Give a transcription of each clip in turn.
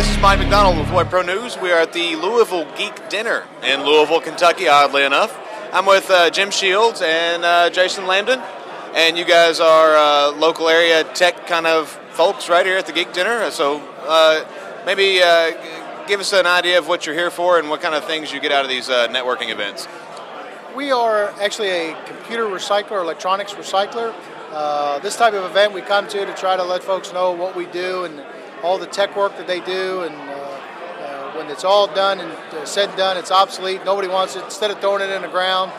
This is Mike McDonald with Web Pro News. We are at the Louiville Geek Dinner in Louisville, Kentucky, oddly enough. I'm with Jim Shields and Jason Lambdin, and you guys are local area tech kind of folks right here at the Geek Dinner. So maybe give us an idea of what you're here for and what kind of things you get out of these networking events. We are actually a computer recycler, electronics recycler. This type of event we come to try to let folks know what we do and all the tech work that they do, and when it's all done and said and done, it's obsolete. Nobody wants it. Instead of throwing it in the ground,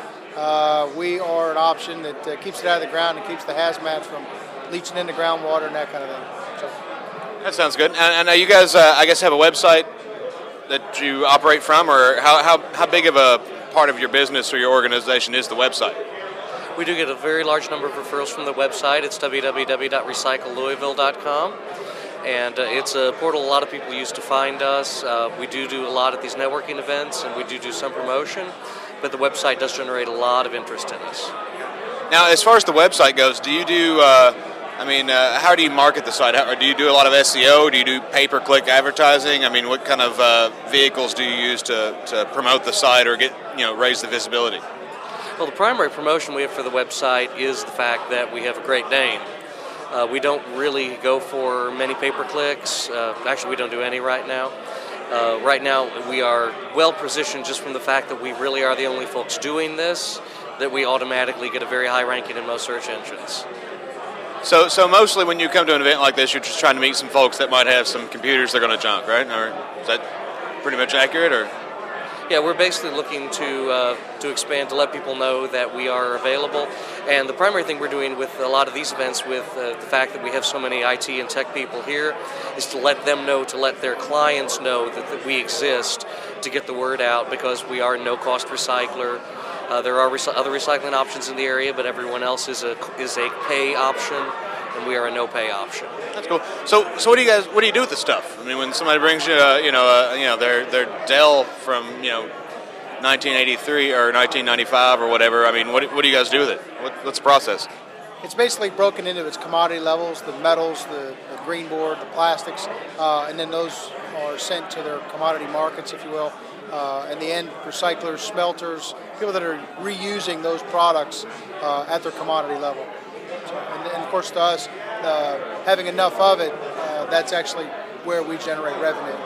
we are an option that keeps it out of the ground and keeps the hazmats from leaching into groundwater and that kind of thing. So, that sounds good. And you guys, I guess, have a website that you operate from, or how big of a part of your business or your organization is the website? We do get a very large number of referrals from the website. It's www.recyclelouiville.com. And it's a portal a lot of people use to find us. We do a lot at these networking events, and we do some promotion, but the website does generate a lot of interest in us. Now, as far as the website goes, do you do, how do you market the site? Do you do a lot of SEO? Do you do pay-per-click advertising? I mean, what kind of vehicles do you use to promote the site or raise the visibility? Well, the primary promotion we have for the website is the fact that we have a great name. We don't really go for many pay-per-clicks. Actually, we don't do any right now. Right now, we are well positioned just from the fact that we really are the only folks doing this, that we automatically get a very high ranking in most search engines. So mostly when you come to an event like this, you're just trying to meet some folks that might have some computers they're going to junk, right? Or is that pretty much accurate? Or? Yeah, we're basically looking to expand, to let people know that we are available. And the primary thing we're doing with a lot of these events, with the fact that we have so many IT and tech people here, is to let them know, to let their clients know that we exist, to get the word out, because we are a no-cost recycler. There are other recycling options in the area, but everyone else is a pay option, and we are a no-pay option. That's cool. So what do you do with the stuff? I mean, when somebody brings you, their Dell from 1983 or 1995 or whatever, I mean, what do you guys do with it? What's the process? it's basically broken into its commodity levels: the metals, the green board, the plastics, and then those are sent to their commodity markets, if you will. And the end recyclers, smelters, people that are reusing those products at their commodity level. So, and of course, to us, having enough of it, that's actually where we generate revenue.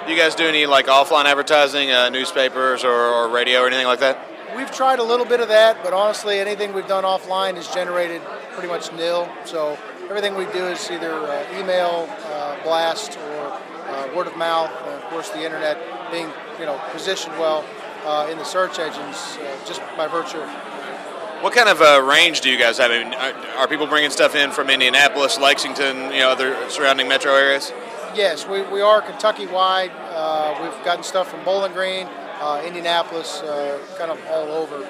Do you guys do any like offline advertising, newspapers or radio or anything like that? We've tried a little bit of that, but honestly, anything we've done offline is generated pretty much nil. So everything we do is either email, blast, or word of mouth. And of course, the internet being positioned well in the search engines just by virtue. What kind of range do you guys have? I mean, are people bringing stuff in from Indianapolis, Lexington, other surrounding metro areas? Yes, we are Kentucky-wide. We've gotten stuff from Bowling Green, Indianapolis, kind of all over.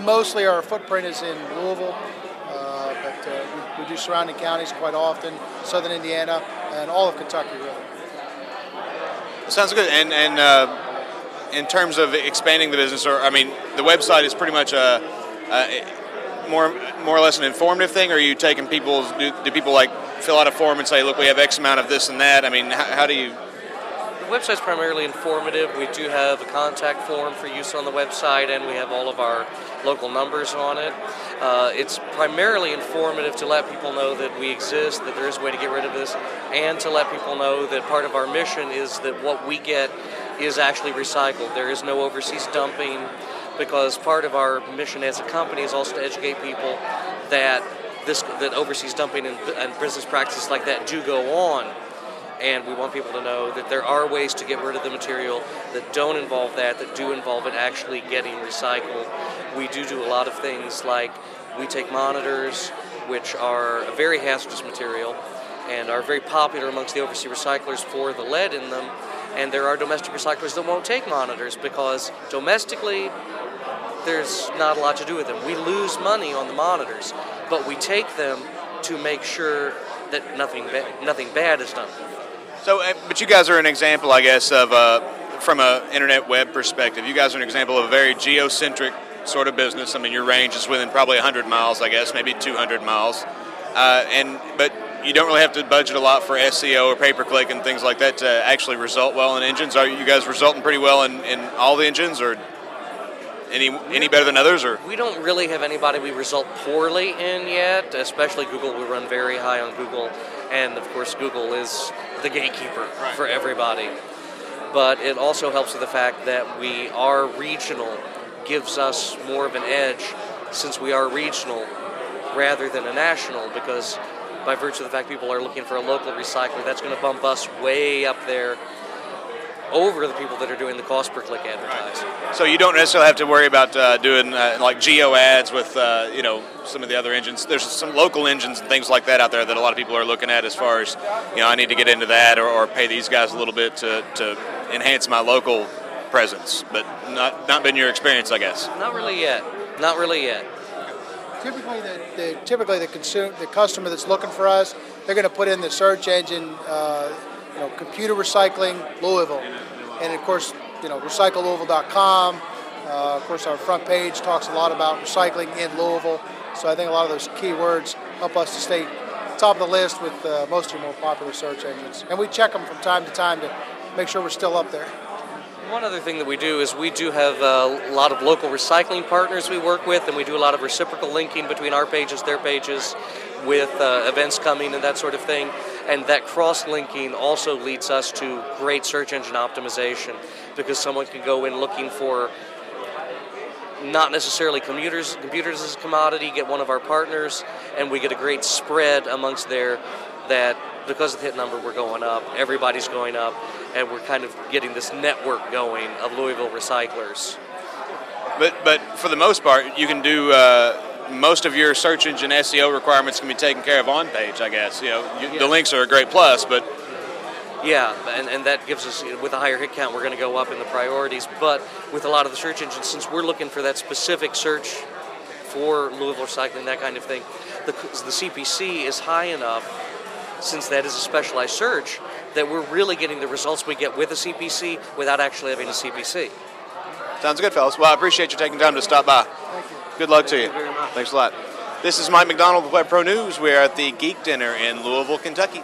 Mostly our footprint is in Louisville, but we do surrounding counties quite often, southern Indiana, and all of Kentucky, really. Sounds good. And in terms of expanding the business, the website is pretty much more or less an informative thing, or are you taking people's, do people like fill out a form and say, look, we have X amount of this and that? I mean, how do you? The website's primarily informative. We do have a contact form for use on the website, and we have all of our local numbers on it. It's primarily informative to let people know that we exist, that there is a way to get rid of this, and to let people know that part of our mission is that what we get is actually recycled. There is no overseas dumping, because part of our mission as a company is also to educate people that overseas dumping and business practices like that do go on. And we want people to know that there are ways to get rid of the material that don't involve that do involve it actually getting recycled. We do a lot of things like we take monitors, which are a very hazardous material and are very popular amongst the overseas recyclers for the lead in them. And there are domestic recyclers that won't take monitors because domestically there's not a lot to do with them. We lose money on the monitors, but we take them to make sure that nothing bad is done. So, but you guys are an example, I guess, of from an internet web perspective. You guys are an example of a very geocentric sort of business. I mean, your range is within probably 100 miles, I guess, maybe 200 miles. But you don't really have to budget a lot for SEO or pay-per-click and things like that to actually result well in engines. Are you guys resulting pretty well in all the engines, or any better than others? Or we don't really have anybody we result poorly in yet, especially Google. We run very high on Google, and of course Google is the gatekeeper for everybody. But it also helps with the fact that we are regional, gives us more of an edge since we are regional rather than a national, because by virtue of the fact people are looking for a local recycler, that's going to bump us way up there over the people that are doing the cost per click advertising. So you don't necessarily have to worry about doing like geo ads with some of the other engines. There's some local engines and things like that out there that a lot of people are looking at as far as, I need to get into that or pay these guys a little bit to enhance my local presence, but not been your experience, I guess. Not really yet. Not really yet. Typically the customer that's looking for us, they're going to put in the search engine, computer recycling Louisville, and of course, recyclelouisville.com. Of course, our front page talks a lot about recycling in Louisville, so I think a lot of those keywords help us to stay top of the list with most of your more popular search engines, and we check them from time to time to make sure we're still up there. One other thing that we do is we do have a lot of local recycling partners we work with, and we do a lot of reciprocal linking between our pages, their pages, with events coming and that sort of thing. And that cross-linking also leads us to great search engine optimization, because someone can go in looking for not necessarily computers as a commodity, get one of our partners, and we get a great spread amongst there that because of the hit number we're going up, everybody's going up, and we're kind of getting this network going of Louisville recyclers. But for the most part, you can do most of your search engine SEO requirements can be taken care of on page, I guess. The links are a great plus, but yeah, and that gives us, with a higher hit count, we're going to go up in the priorities. But with a lot of the search engines, since we're looking for that specific search for Louisville recycling, that kind of thing, the CPC is high enough, since that is a specialized search, that we're really getting the results we get with a CPC without actually having a CPC. Sounds good, fellas. Well, I appreciate you taking time to stop by. Thank you. Good luck to you. Thank you very much. Thanks a lot. This is Mike McDonald with Web Pro News. We are at the Geek Dinner in Louisville, Kentucky.